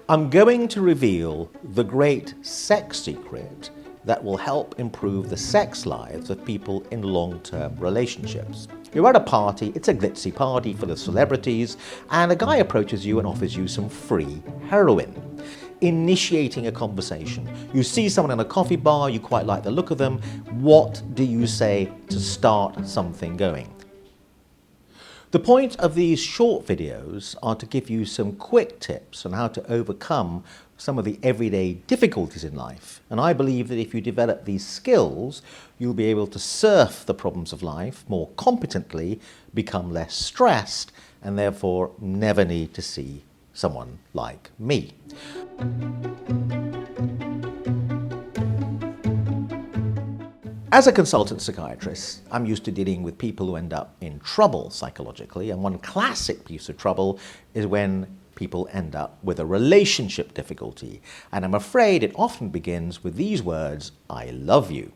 I'm going to reveal the great sex secret that will help improve the sex lives of people in long-term relationships. You're at a party, it's a glitzy party full of celebrities, and a guy approaches you and offers you some free heroin. Initiating a conversation. You see someone in a coffee bar, you quite like the look of them. What do you say to start something going? The point of these short videos are to give you some quick tips on how to overcome some of the everyday difficulties in life. And I believe that if you develop these skills, you'll be able to surf the problems of life more competently, become less stressed, and therefore never need to see someone like me. As a consultant psychiatrist, I'm used to dealing with people who end up in trouble psychologically, and one classic piece of trouble is when people end up with a relationship difficulty. And I'm afraid it often begins with these words, "I love you."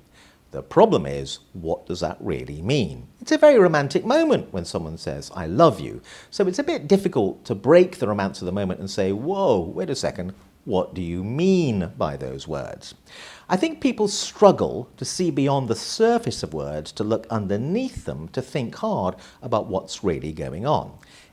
The problem is, what does that really mean? It's a very romantic moment when someone says, "I love you." So it's a bit difficult to break the romance of the moment and say, whoa, wait a second, what do you mean by those words? I think people struggle to see beyond the surface of words, to look underneath them, to think hard about what's really going on.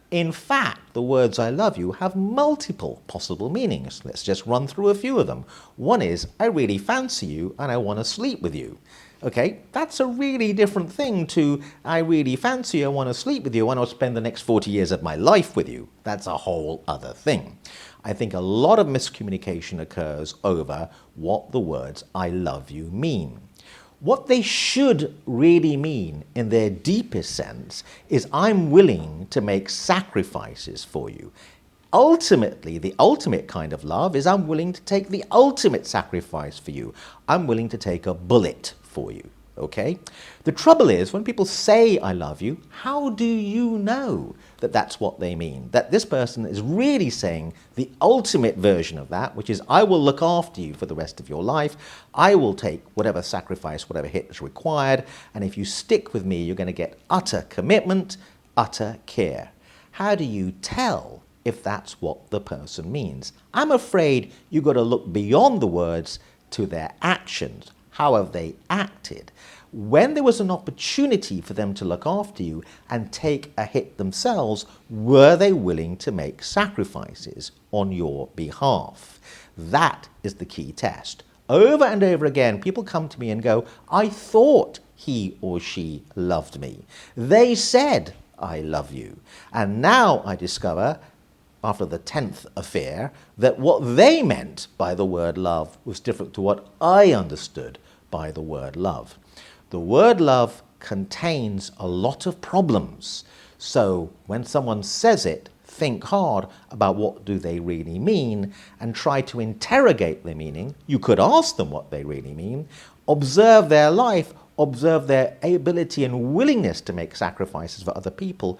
In fact, the words "I love you" have multiple possible meanings. Let's just run through a few of them. One is, I really fancy you and I want to sleep with you. Okay, that's a really different thing to, I really fancy you, I want to sleep with you, and I'll spend the next 40 years of my life with you. That's a whole other thing. I think a lot of miscommunication occurs over what the words "I love you" mean. What they should really mean in their deepest sense is, I'm willing to make sacrifices for you. Ultimately, the ultimate kind of love is, I'm willing to take the ultimate sacrifice for you. I'm willing to take a bullet for you, okay? The trouble is, when people say "I love you," how do you know that that's what they mean? That this person is really saying the ultimate version of that, which is, I will look after you for the rest of your life. I will take whatever sacrifice, whatever hit is required. And if you stick with me, you're going to get utter commitment, utter care. How do you tell if that's what the person means? I'm afraid you've got to look beyond the words to their actions. How have they acted? When there was an opportunity for them to look after you and take a hit themselves, were they willing to make sacrifices on your behalf? That is the key test. Over and over again, people come to me and go, I thought he or she loved me. They said, I love you. And now I discover, after the 10th affair, that what they meant by the word love was different to what I understood by the word love. The word love contains a lot of problems. So when someone says it, think hard about what do they really mean and try to interrogate their meaning. You could ask them what they really mean, observe their life, observe their ability and willingness to make sacrifices for other people.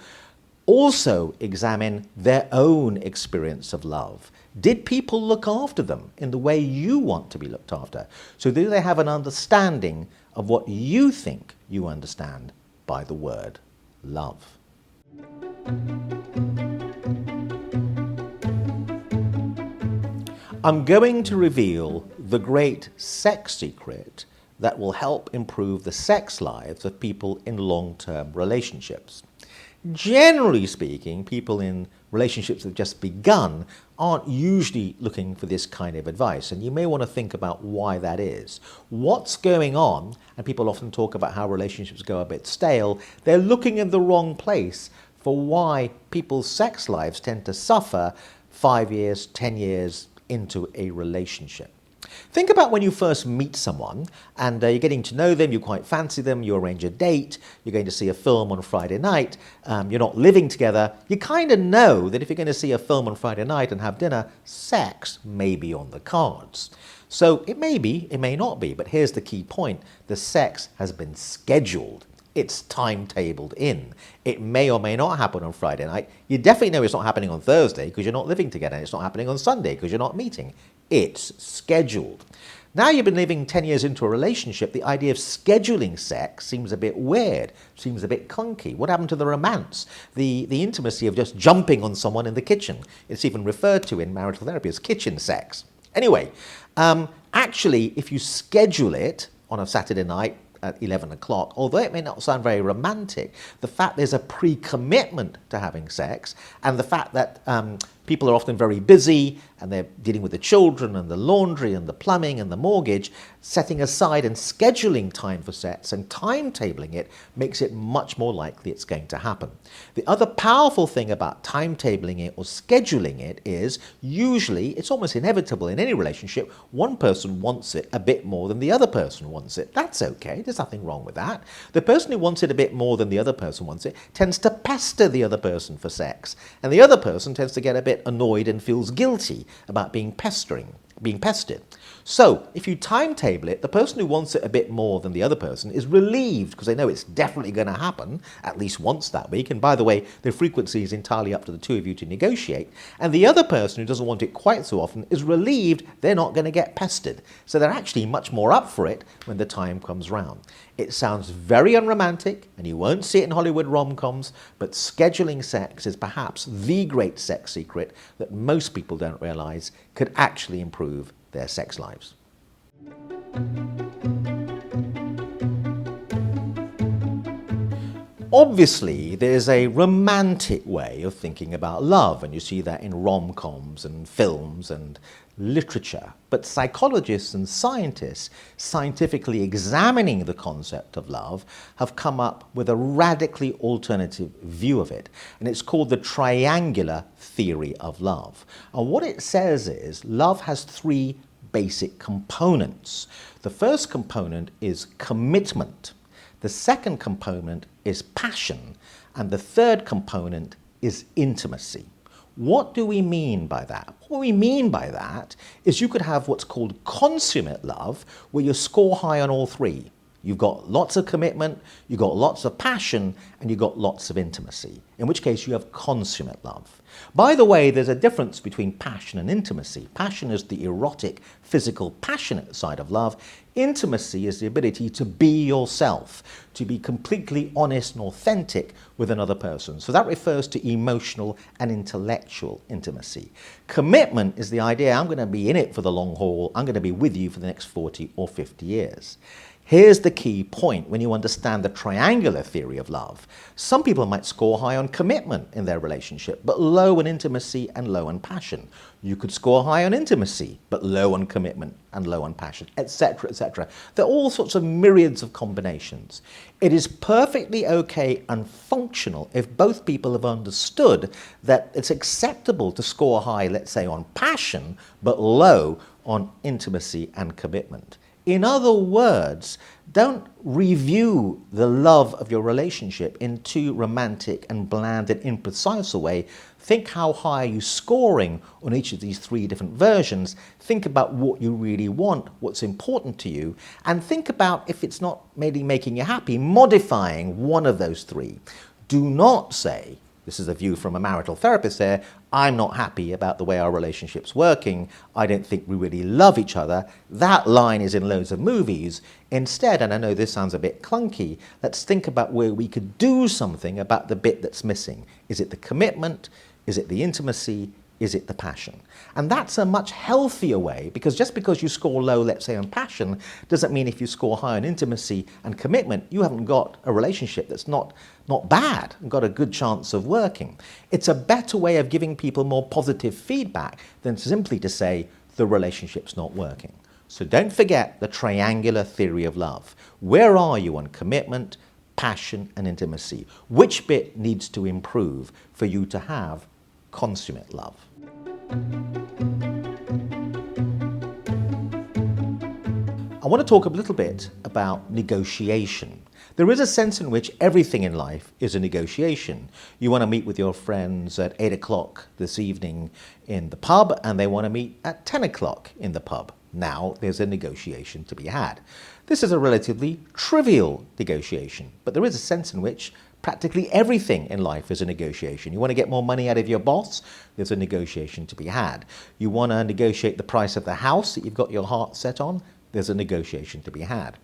Also examine their own experience of love. Did people look after them in the way you want to be looked after? So do they have an understanding of what you think you understand by the word love? I'm going to reveal the great sex secret that will help improve the sex lives of people in long-term relationships. Generally speaking, people in relationships that have just begun aren't usually looking for this kind of advice, and you may want to think about why that is. What's going on, and people often talk about how relationships go a bit stale, they're looking in the wrong place for why people's sex lives tend to suffer 5 years, 10 years into a relationship. Think about when you first meet someone and you're getting to know them, you quite fancy them, you arrange a date, you're going to see a film on Friday night, you're not living together. You kind of know that if you're going to see a film on Friday night and have dinner, sex may be on the cards. So it may be, it may not be, but here's the key point. The sex has been scheduled. It's timetabled in. It may or may not happen on Friday night. You definitely know it's not happening on Thursday because you're not living together. And it's not happening on Sunday because you're not meeting. It's scheduled. Now you've been living 10 years into a relationship, the idea of scheduling sex seems a bit weird, seems a bit clunky. What happened to the romance, the intimacy of just jumping on someone in the kitchen? It's even referred to in marital therapy as kitchen sex. Anyway, actually, if you schedule it on a Saturday night at 11 o'clock, although it may not sound very romantic, the fact there's a pre-commitment to having sex and the fact that people are often very busy and they're dealing with the children and the laundry and the plumbing and the mortgage, setting aside and scheduling time for sex and timetabling it makes it much more likely it's going to happen. The other powerful thing about timetabling it or scheduling it is usually, it's almost inevitable in any relationship, one person wants it a bit more than the other person wants it. That's okay, there's nothing wrong with that. The person who wants it a bit more than the other person wants it tends to pester the other person for sex, and the other person tends to get a bit annoyed and feels guilty about being pestered. So if you timetable it, the person who wants it a bit more than the other person is relieved because they know it's definitely going to happen at least once that week. And by the way, the frequency is entirely up to the two of you to negotiate. And the other person who doesn't want it quite so often is relieved they're not going to get pestered. So they're actually much more up for it when the time comes round. It sounds very unromantic, and you won't see it in Hollywood rom-coms, but scheduling sex is perhaps the great sex secret that most people don't realize could actually improve their sex lives. Obviously, there's a romantic way of thinking about love, and you see that in rom-coms and films and literature. But psychologists and scientists, scientifically examining the concept of love, have come up with a radically alternative view of it. And it's called the triangular theory of love. And what it says is love has three basic components. The first component is commitment. The second component is passion, and the third component is intimacy. What do we mean by that? What we mean by that is you could have what's called consummate love, where you score high on all three. You've got lots of commitment, you've got lots of passion, and you've got lots of intimacy, in which case you have consummate love. By the way, there's a difference between passion and intimacy. Passion is the erotic, physical, passionate side of love. Intimacy is the ability to be yourself, to be completely honest and authentic with another person. So that refers to emotional and intellectual intimacy. Commitment is the idea, I'm going to be in it for the long haul, I'm going to be with you for the next 40 or 50 years. Here's the key point when you understand the triangular theory of love. Some people might score high on commitment in their relationship, but low on intimacy and low on passion. You could score high on intimacy, but low on commitment and low on passion, etc., etc. There are all sorts of myriads of combinations. It is perfectly okay and functional if both people have understood that it's acceptable to score high, let's say, on passion, but low on intimacy and commitment. In other words, don't review the love of your relationship in too romantic and bland and imprecise a way. Think how high are you scoring on each of these three different versions. Think about what you really want, what's important to you, and think about, if it's not maybe making you happy, modifying one of those three. Do not say, this is a view from a marital therapist there, I'm not happy about the way our relationship's working, I don't think we really love each other. That line is in loads of movies. Instead, and I know this sounds a bit clunky, let's think about where we could do something about the bit that's missing. Is it the commitment? Is it the intimacy? Is it the passion? And that's a much healthier way, because just because you score low, let's say, on passion, doesn't mean if you score high on intimacy and commitment, you haven't got a relationship that's not bad and got a good chance of working. It's a better way of giving people more positive feedback than simply to say the relationship's not working. So don't forget the triangular theory of love. Where are you on commitment, passion, and intimacy? Which bit needs to improve for you to have consummate love? I want to talk a little bit about negotiation. There is a sense in which everything in life is a negotiation. You want to meet with your friends at 8 o'clock this evening in the pub, and they want to meet at 10 o'clock in the pub. Now there's a negotiation to be had. This is a relatively trivial negotiation, but there is a sense in which practically everything in life is a negotiation. You want to get more money out of your boss? There's a negotiation to be had. You want to negotiate the price of the house that you've got your heart set on? there's a negotiation to be had.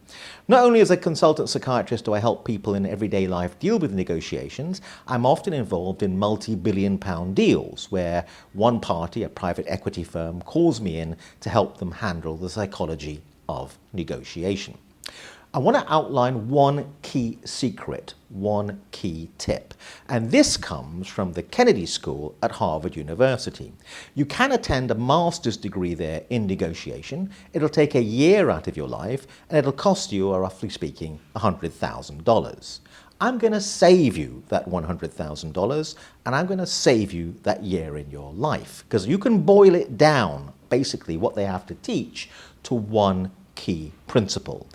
Not only as a consultant psychiatrist do I help people in everyday life deal with negotiations, I'm often involved in multi-billion-pound deals where one party, a private equity firm, calls me in to help them handle the psychology of negotiation. I want to outline one key secret, one key tip, and this comes from the Kennedy School at Harvard University. You can attend a master's degree there in negotiation. It'll take a year out of your life, and it'll cost you, roughly speaking, $100,000. I'm going to save you that $100,000, and I'm going to save you that year in your life, because you can boil it down, basically what they have to teach, to one key principle.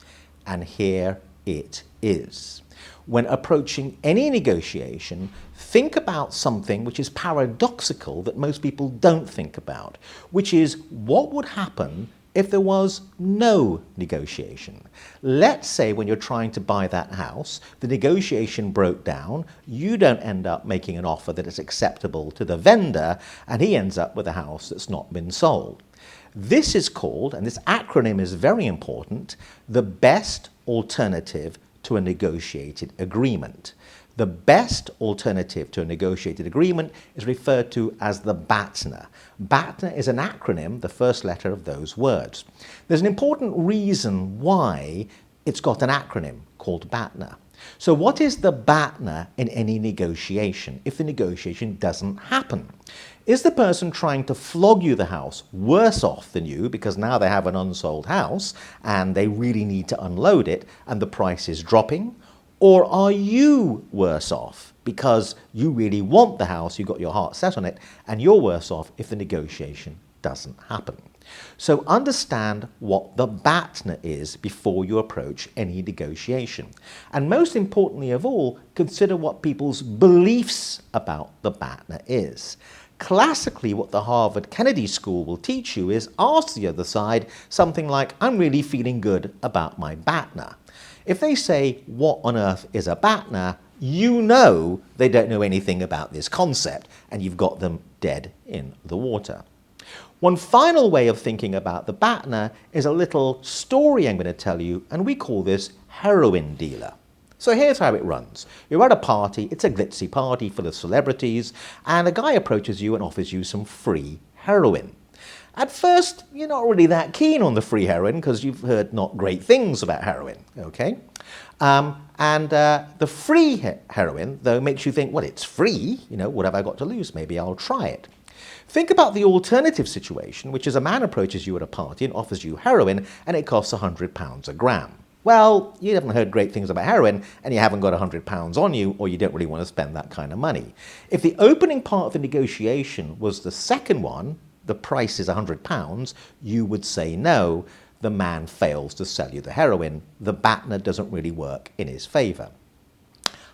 And here it is. When approaching any negotiation, think about something which is paradoxical that most people don't think about, which is what would happen if there was no negotiation. Let's say when you're trying to buy that house, the negotiation broke down, you don't end up making an offer that is acceptable to the vendor, and he ends up with a house that's not been sold. This is called, and this acronym is very important, the best alternative to a negotiated agreement. The best alternative to a negotiated agreement is referred to as the BATNA. BATNA is an acronym, the first letter of those words. There's an important reason why it's got an acronym called BATNA. So what is the BATNA in any negotiation if the negotiation doesn't happen? Is the person trying to flog you the house worse off than you because now they have an unsold house and they really need to unload it and the price is dropping? Or are you worse off because you really want the house, you've got your heart set on it, and you're worse off if the negotiation doesn't happen? So understand what the BATNA is before you approach any negotiation. And most importantly of all, consider what people's beliefs about the BATNA is. Classically, what the Harvard Kennedy School will teach you is ask the other side something like, I'm really feeling good about my BATNA. If they say, what on earth is a BATNA, you know they don't know anything about this concept, and you've got them dead in the water. One final way of thinking about the BATNA is a little story I'm going to tell you, and we call this heroin dealer. So here's how it runs. You're at a party, it's a glitzy party full of celebrities, and a guy approaches you and offers you some free heroin. At first, you're not really that keen on the free heroin because you've heard not great things about heroin, okay? The free heroin, though, makes you think, well, it's free, what have I got to lose? Maybe I'll try it. Think about the alternative situation, which is a man approaches you at a party and offers you heroin, and it costs £100 a gram. Well, you haven't heard great things about heroin, and you haven't got £100 on you, or you don't really want to spend that kind of money. If the opening part of the negotiation was the second one, the price is £100, you would say no. The man fails to sell you the heroin. The BATNA doesn't really work in his favour.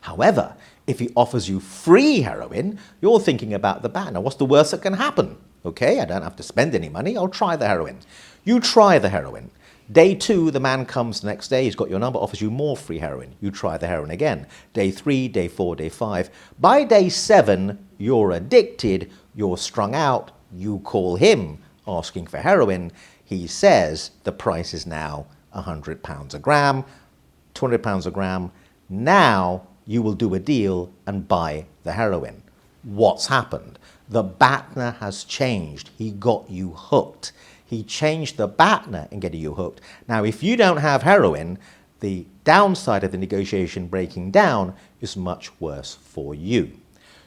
However, if he offers you free heroin, you're thinking about the BATNA. What's the worst that can happen? Okay, I don't have to spend any money. I'll try the heroin. You try the heroin. Day 2, the man comes the next day, he's got your number, offers you more free heroin. You try the heroin again. Day 3, day 4, day 5. By day 7, you're addicted, you're strung out, you call him asking for heroin. He says the price is now £100 a gram, £200 a gram. Now you will do a deal and buy the heroin. What's happened? The BATNA has changed. He got you hooked. He changed the BATNA in getting you hooked. Now, if you don't have heroin, the downside of the negotiation breaking down is much worse for you.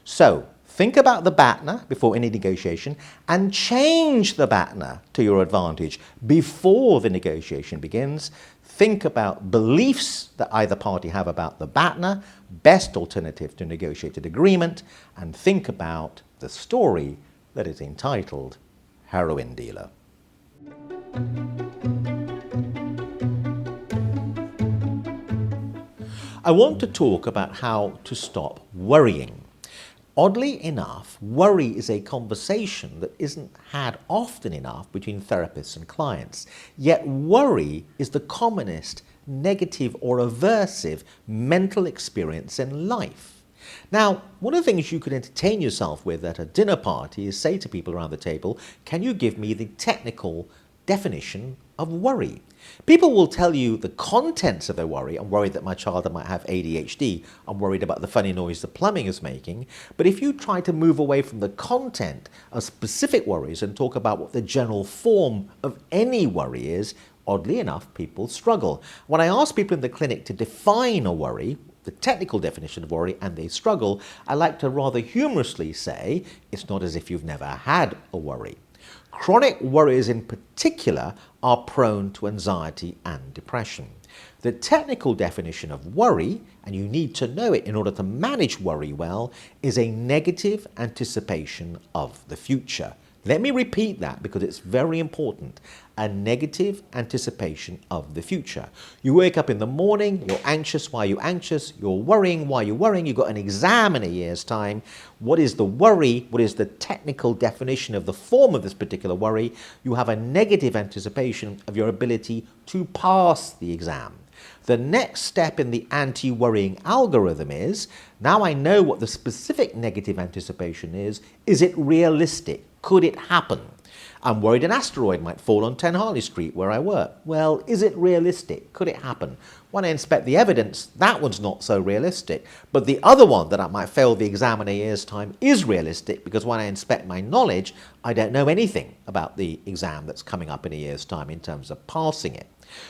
So, think about the BATNA before any negotiation and change the BATNA to your advantage before the negotiation begins. Think about beliefs that either party have about the BATNA, best alternative to negotiated agreement, and think about the story that is entitled Heroin Dealer. I want to talk about how to stop worrying. Oddly enough, worry is a conversation that isn't had often enough between therapists and clients. Yet worry is the commonest negative or aversive mental experience in life. Now, one of the things you could entertain yourself with at a dinner party is say to people around the table, can you give me the technical definition of worry. People will tell you the contents of their worry. I'm worried that my child might have ADHD. I'm worried about the funny noise the plumbing is making. But if you try to move away from the content of specific worries and talk about what the general form of any worry is, oddly enough, people struggle. When I ask people in the clinic to define a worry, the technical definition of worry, and they struggle, I like to rather humorously say, it's not as if you've never had a worry. Chronic worries in particular are prone to anxiety and depression. The technical definition of worry, and you need to know it in order to manage worry well, is a negative anticipation of the future. Let me repeat that because it's very important. A negative anticipation of the future. You wake up in the morning, you're anxious. Why are you anxious? You're worrying. Why are you worrying? You've got an exam in a year's time. What is the worry? What is the technical definition of the form of this particular worry? You have a negative anticipation of your ability to pass the exam. The next step in the anti-worrying algorithm is, now I know what the specific negative anticipation is it realistic? Could it happen? I'm worried an asteroid might fall on 10 Harley Street where I work. Well, is it realistic? Could it happen? When I inspect the evidence, that one's not so realistic. But the other one, that I might fail the exam in a year's time, is realistic because when I inspect my knowledge, I don't know anything about the exam that's coming up in a year's time in terms of passing it.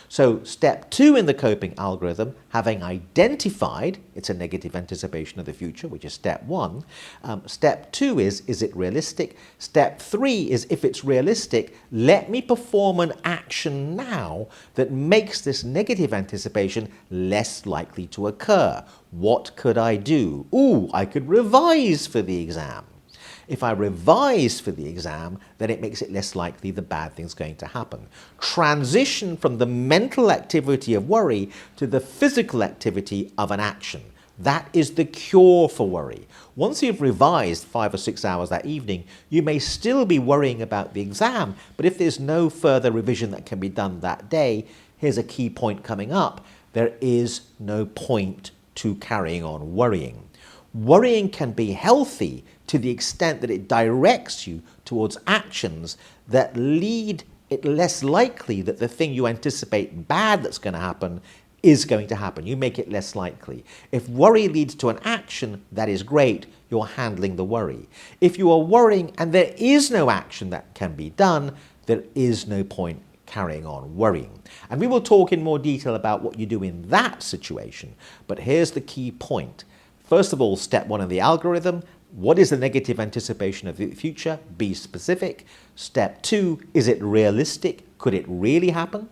So step 2 in the coping algorithm, having identified it's a negative anticipation of the future, which is step 1. Step 2 is it realistic? Step 3 is, if it's realistic, let me perform an action now that makes this negative anticipation less likely to occur. What could I do? Ooh, I could revise for the exam. If I revise for the exam, then it makes it less likely the bad thing's going to happen. Transition from the mental activity of worry to the physical activity of an action. That is the cure for worry. Once you've revised 5 or 6 hours that evening, you may still be worrying about the exam, but if there's no further revision that can be done that day, here's a key point coming up. There is no point to carrying on worrying. Worrying can be healthy to the extent that it directs you towards actions that lead it less likely that the thing you anticipate bad that's going to happen is going to happen. You make it less likely. If worry leads to an action, that is great. You're handling the worry. If you are worrying and there is no action that can be done, there is no point carrying on worrying. And we will talk in more detail about what you do in that situation. But here's the key point. First of all, step 1 in the algorithm. What is the negative anticipation of the future? Be specific. Step 2, is it realistic? Could it really happen?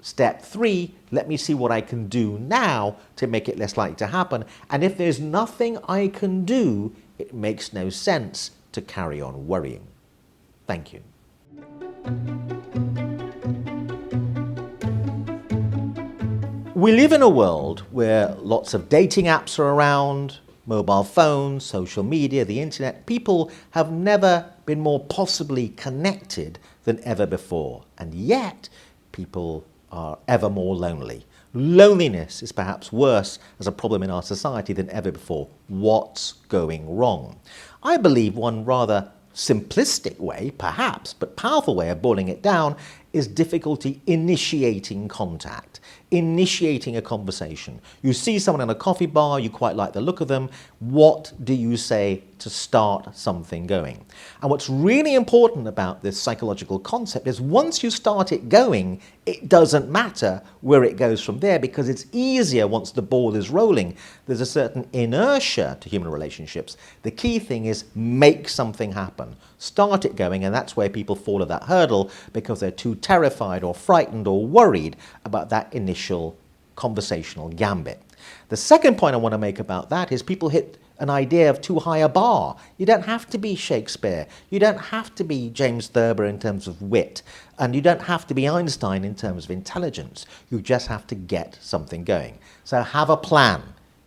Step 3, let me see what I can do now to make it less likely to happen. And if there's nothing I can do, it makes no sense to carry on worrying. Thank you. We live in a world where lots of dating apps are around, mobile phones, social media, the internet. People have never been more possibly connected than ever before. And yet, people are ever more lonely. Loneliness is perhaps worse as a problem in our society than ever before. What's going wrong? I believe one rather simplistic way, perhaps, but powerful way of boiling it down is difficulty initiating contact, initiating a conversation. You see someone in a coffee bar, you quite like the look of them. What do you say to start something going? And what's really important about this psychological concept is once you start it going, it doesn't matter where it goes from there because it's easier once the ball is rolling. There's a certain inertia to human relationships. The key thing is make something happen. Start it going, and that's where people fall at that hurdle because they're too terrified or frightened or worried about that initial conversational gambit. The second point I want to make about that is people hit an idea of too high a bar. You don't have to be Shakespeare. You don't have to be James Thurber in terms of wit. And you don't have to be Einstein in terms of intelligence. You just have to get something going. So have a plan.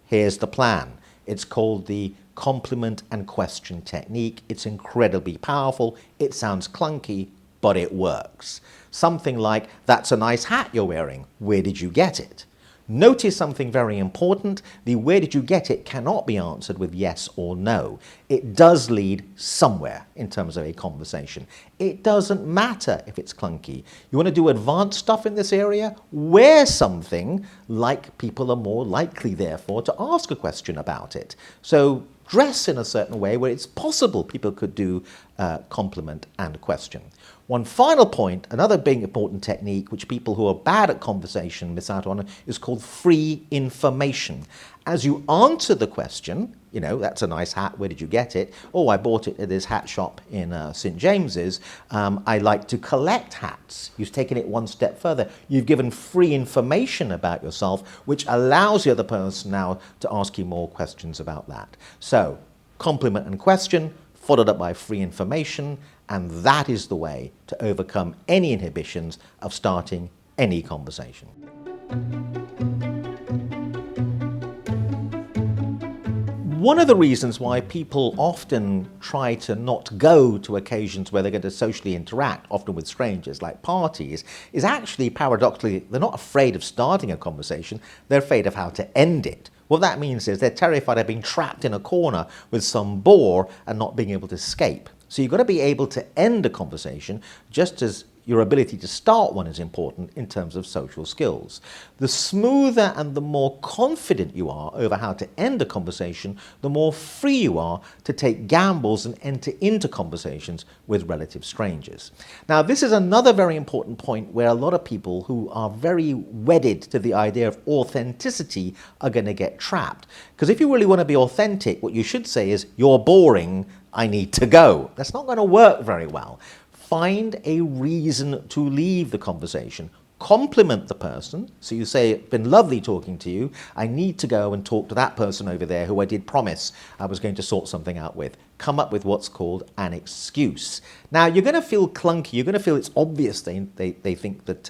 Here's the plan. It's called the compliment and question technique. It's incredibly powerful. It sounds clunky, but it works. Something like, that's a nice hat you're wearing. Where did you get it? Notice something very important. The where did you get it cannot be answered with yes or no. It does lead somewhere in terms of a conversation. It doesn't matter if it's clunky. You want to do advanced stuff in this area? Wear something like people are more likely, therefore, to ask a question about it. So dress in a certain way where it's possible people could do compliment and question. One final point, another big important technique which people who are bad at conversation miss out on, is called free information. As you answer the question, you know, that's a nice hat, where did you get it? Oh, I bought it at this hat shop in St. James's. I like to collect hats. You've taken it one step further. You've given free information about yourself, which allows the other person now to ask you more questions about that. So, compliment and question, followed up by free information, and that is the way to overcome any inhibitions of starting any conversation. One of the reasons why people often try to not go to occasions where they're going to socially interact, often with strangers, like parties, is actually, paradoxically, they're not afraid of starting a conversation, they're afraid of how to end it. What that means is they're terrified of being trapped in a corner with some bore and not being able to escape. So you've got to be able to end a conversation just as your ability to start one is important in terms of social skills. The smoother and the more confident you are over how to end a conversation, the more free you are to take gambles and enter into conversations with relative strangers. Now, this is another very important point where a lot of people who are very wedded to the idea of authenticity are going to get trapped. Because if you really want to be authentic, what you should say is, "You're boring, I need to go." That's not going to work very well. Find a reason to leave the conversation. Compliment the person. So you say, "It's been lovely talking to you. I need to go and talk to that person over there who I did promise I was going to sort something out with." Come up with what's called an excuse. Now, you're going to feel clunky. You're going to feel it's obvious they think that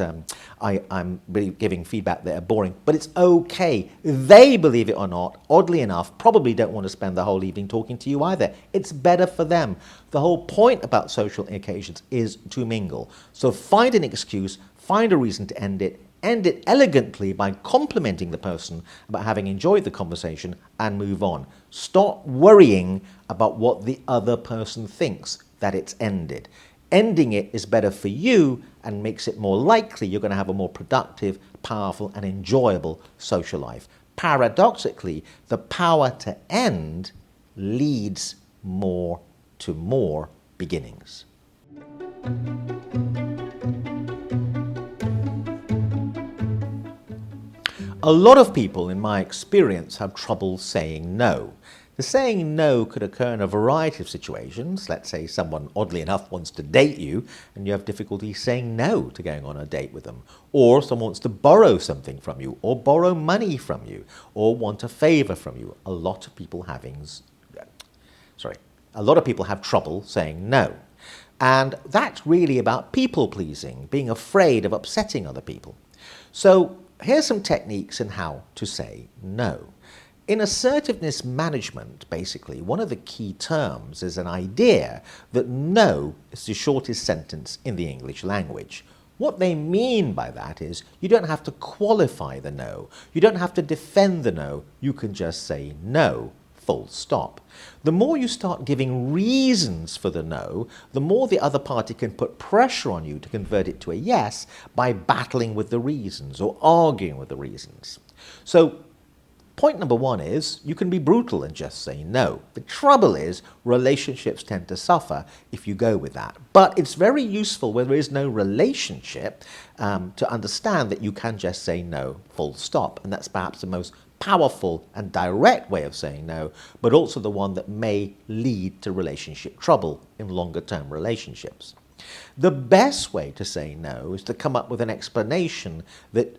I'm really giving feedback that are boring. But it's okay. They, believe it or not, oddly enough, probably don't want to spend the whole evening talking to you either. It's better for them. The whole point about social occasions is to mingle. So find an excuse, find a reason to end it elegantly by complimenting the person about having enjoyed the conversation, and move on. Stop worrying about what the other person thinks that it's ended. Ending it is better for you and makes it more likely you're going to have a more productive, powerful, and enjoyable social life. Paradoxically, the power to end leads more to more beginnings. A lot of people, in my experience, have trouble saying no. The saying no could occur in a variety of situations. Let's say someone, oddly enough, wants to date you and you have difficulty saying no to going on a date with them. Or someone wants to borrow something from you, or borrow money from you, or want a favor from you. A lot of people have trouble saying no. And that's really about people-pleasing, being afraid of upsetting other people. So here's some techniques in how to say no. In assertiveness management, basically, one of the key terms is an idea that no is the shortest sentence in the English language. What they mean by that is you don't have to qualify the no. You don't have to defend the no. You can just say no, full stop. The more you start giving reasons for the no, the more the other party can put pressure on you to convert it to a yes by battling with the reasons or arguing with the reasons. So, point number one is you can be brutal and just say no. The trouble is relationships tend to suffer if you go with that. But it's very useful when there is no relationship to understand that you can just say no, full stop. And that's perhaps the most powerful and direct way of saying no, but also the one that may lead to relationship trouble in longer-term relationships. The best way to say no is to come up with an explanation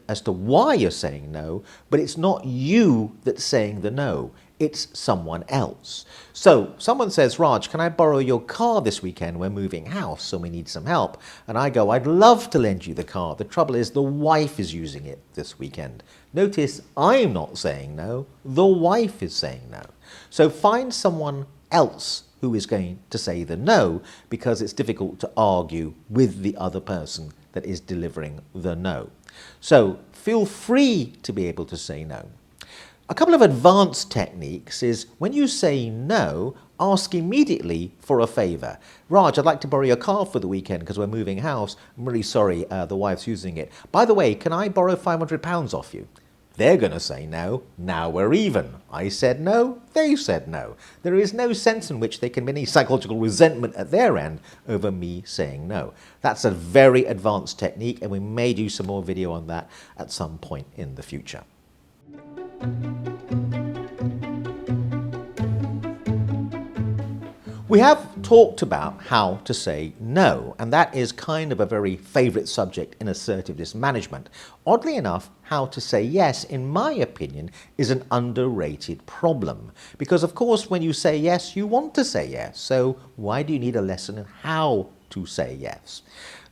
as to why you're saying no, but it's not you that's saying the no, it's someone else. So someone says, "Raj, can I borrow your car this weekend? We're moving house, so we need some help." And I go, "I'd love to lend you the car. The trouble is the wife is using it this weekend." Notice I'm not saying no, the wife is saying no. So find someone else who is going to say the no, because it's difficult to argue with the other person that is delivering the no. So feel free to be able to say no. A couple of advanced techniques is when you say no, ask immediately for a favour. Raj, I'd like to borrow your car for the weekend because we're moving house. I'm really sorry, the wife's using it. By the way, can I borrow £500 off you? They're going to say no. Now we're even. I said no, they said no. There is no sense in which there can be any psychological resentment at their end over me saying no. That's a very advanced technique, and we may do some more video on that at some point in the future. We have talked about how to say no, and that is kind of a very favourite subject in assertiveness management. Oddly enough, how to say yes, in my opinion, is an underrated problem. Because of course, when you say yes, you want to say yes. So why do you need a lesson in how to say yes?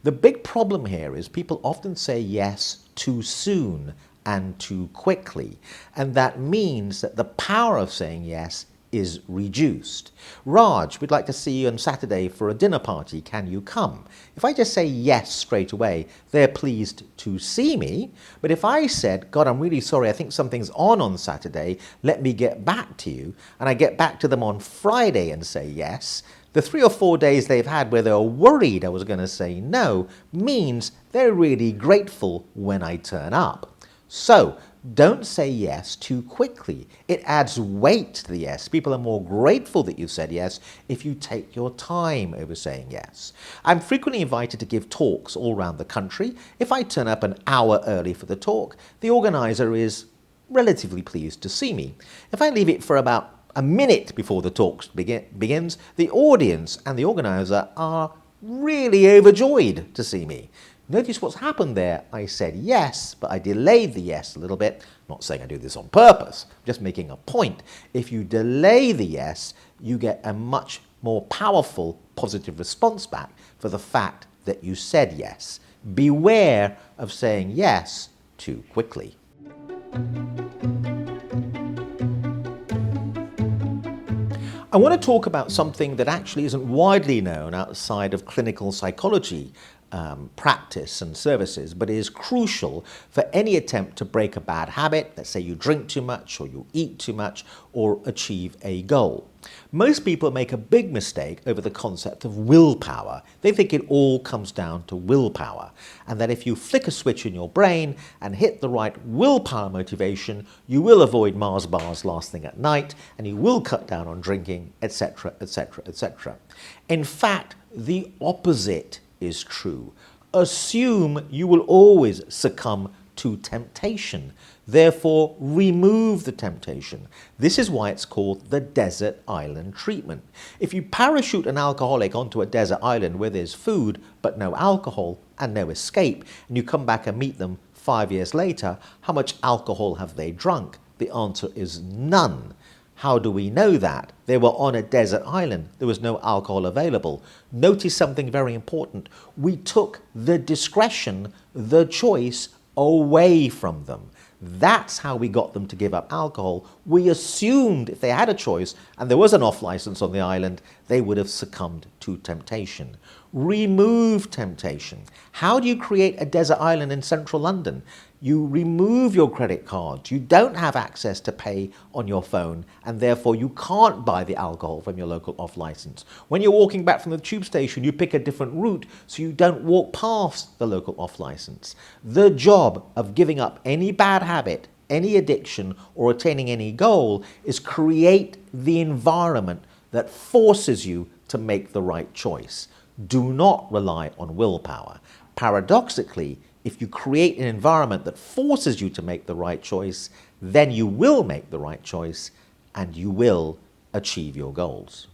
The big problem here is people often say yes too soon and too quickly. And that means that the power of saying yes is reduced. Raj, we'd like to see you on Saturday for a dinner party. Can you come? If I just say yes straight away, they're pleased to see me. But if I said, God, I'm really sorry, I think something's on Saturday, let me get back to you, and I get back to them on Friday and say yes, the 3 or 4 days they've had where they were worried I was going to say no means they're really grateful when I turn up. So, don't say yes too quickly. It adds weight to the yes. People are more grateful that you said yes if you take your time over saying yes. I'm frequently invited to give talks all around the country. If I turn up an hour early for the talk, the organizer is relatively pleased to see me. If I leave it for about a minute before the talk begins, the audience and the organizer are really overjoyed to see me. Notice what's happened there. I said yes, but I delayed the yes a little bit. I'm not saying I do this on purpose, I'm just making a point. If you delay the yes, you get a much more powerful positive response back for the fact that you said yes. Beware of saying yes too quickly. I want to talk about something that actually isn't widely known outside of clinical psychology practice and services, but is crucial for any attempt to break a bad habit. Let's say you drink too much or you eat too much or achieve a goal. Most people make a big mistake over the concept of willpower. They think it all comes down to willpower, and that if you flick a switch in your brain and hit the right willpower motivation, you will avoid Mars bars last thing at night, and you will cut down on drinking, etc., etc., etc. In fact, the opposite is true. Assume you will always succumb to temptation. Therefore, remove the temptation. This is why it's called the desert island treatment. If you parachute an alcoholic onto a desert island where there's food but no alcohol and no escape, and you come back and meet them 5 years later, how much alcohol have they drunk? The answer is none. How do we know that? They were on a desert island. There was no alcohol available. Notice something very important. We took the discretion, the choice, away from them. That's how we got them to give up alcohol. We assumed if they had a choice and there was an off license on the island, they would have succumbed to temptation. Remove temptation. How do you create a desert island in central London? You remove your credit cards. You don't have access to pay on your phone, and therefore you can't buy the alcohol from your local off license. When you're walking back from the tube station, you pick a different route so you don't walk past the local off license. The job of giving up any bad habit, any addiction, or attaining any goal is create the environment that forces you to make the right choice. Do not rely on willpower. Paradoxically, if you create an environment that forces you to make the right choice, then you will make the right choice and you will achieve your goals.